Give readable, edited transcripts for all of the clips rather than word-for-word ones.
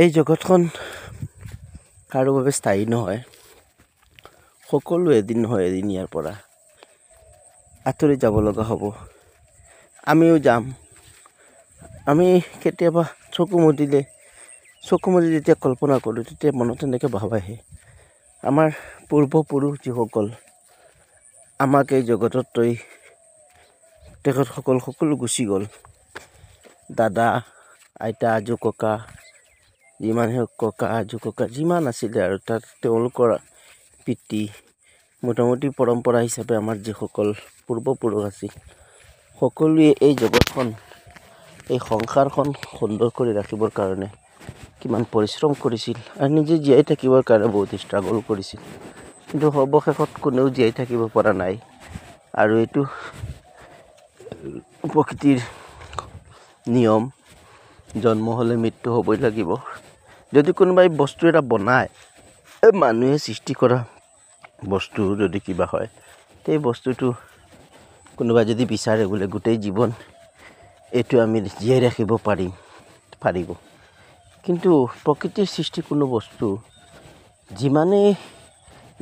এই জগতখন কাৰো বাবে স্থায়ী নহয়। সকলো এদিন নহয় এদিন ইয়াৰ পৰা আঁতৰি যাব লগা হ'ব। আমিও যাম। আমি কেতিয়াবা চকু মুদি যেতিয়া কল্পনা কৰোঁ তেতিয়া মনত এনেকৈ ভাৱ আহে, আমাৰ পূৰ্বপুৰুষ যিসকল আমাক এই জগতত তৈ তেখেতসকল সকলো গুচি গ'ল। দাদা, আইতা, আজো ককা, যিমান ককা আজো ককা যিমান আছিলে আৰু তাত তেওঁলোকৰ পিতৃ, মোটামুটি পৰম্পৰা হিচাপে আমাৰ যিসকল পূৰ্বপুৰুষ আছিল, সকলোৱে এই জগতখন, এই সংসাৰখন সুন্দৰ কৰি ৰাখিবৰ কাৰণে কিমান পৰিশ্ৰম কৰিছিল আৰু নিজে জীয়াই থাকিবৰ কাৰণে বহুত ষ্ট্ৰাগল কৰিছিল। কিন্তু সৰ্বশেষত কোনেও জীয়াই থাকিব পৰা নাই। আৰু এইটো প্ৰকৃতিৰ নিয়ম, জন্ম হ'লে মৃত্যু হ'বই লাগিব। যদি কোনোবাই বস্তু এটা বনায়, মানুহে সৃষ্টি কৰা বস্তু যদি কিবা হয়, সেই বস্তুটো কোনোবাই যদি বিচাৰে বোলে গোটেই জীৱন এইটো আমি জীয়াই ৰাখিব পাৰিব। কিন্তু প্ৰকৃতিৰ সৃষ্টি কোনো বস্তু যিমানেই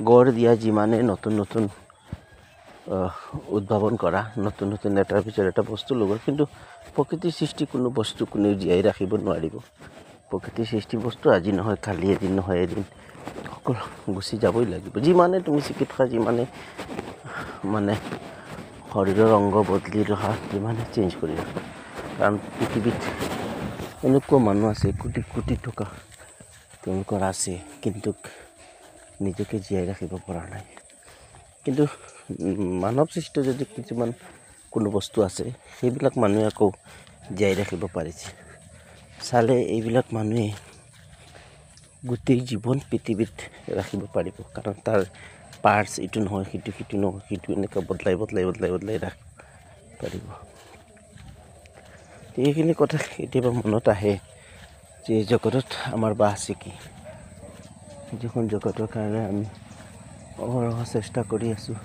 গঢ় দিয়া, যিমানেই নতুন উদ্ভাৱন কৰা, নতুন এটাৰ পিছত এটা বস্তু লগোৱা, কিন্তু প্ৰকৃতিৰ সৃষ্টি কোনো বস্তু কোনেও জীয়াই ৰাখিব নোৱাৰিব। প্ৰকৃতিৰ সৃষ্টি বস্তু আজি নহয় কালি, এদিন নহয় এদিন সকলো গুচি যাবই লাগিব। যিমানে তুমি চিকিৎসা, যিমানে মানে শৰীৰৰ অংগ বদলি ৰখা, যিমানে চেঞ্জ কৰি ৰাখা, কাৰণ পৃথিৱীত এনেকুৱা মানুহ আছে, কোটি কোটি টকা তেওঁলোকৰ আছে, কিন্তু নিজকে জীয়াই ৰাখিব পৰা নাই। কিন্তু মানৱ সৃষ্ট যদি কিছুমান কোনো বস্তু আছে, সেইবিলাক মানুহে আকৌ জীয়াই ৰাখিব পাৰিছে। চালে এইবিলাক মানুহে গোটেই জীৱন পৃথিৱীত ৰাখিব পাৰিব, কাৰণ তাৰ পাৰ্টছ ইটো নহয় সিটো, সিটো নহয় সিটো, এনেকৈ বদলাই ৰাখিব পাৰিব। এইখিনি কথা কেতিয়াবা মনত আহে যে জগতত আমাৰ বা আছে কি, যিখন জগতৰ কাৰণে আমি অহৰহ চেষ্টা কৰি আছোঁ,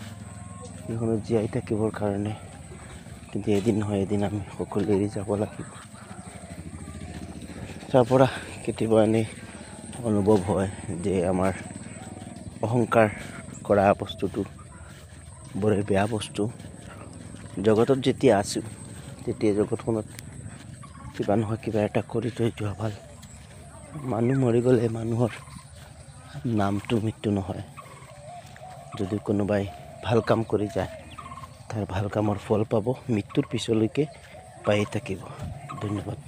সেইখনত জীয়াই থাকিবৰ কাৰণে। কিন্তু এদিন নহয় এদিন আমি সকলো এৰি যাব লাগিব। তাৰ পৰা কেতিয়াবা এনে অনুভৱ হয় যে আমাৰ অহংকাৰ কৰা বস্তুটো বৰে বেয়া বস্তু। জগতত যেতিয়া আছোঁ, তেতিয়া জগতখনত কিবা নহয় কিবা এটা কৰি থৈ যোৱা ভাল। মানুহ মৰি গ'লে মানুহৰ নামটো মৃত্যু নহয়। যদি কোনোবাই ভাল কাম কৰি যায়, তাৰ ভাল কামৰ ফল পাব, মৃত্যুৰ পিছলৈকে পায়ে থাকিব। ধন্যবাদ।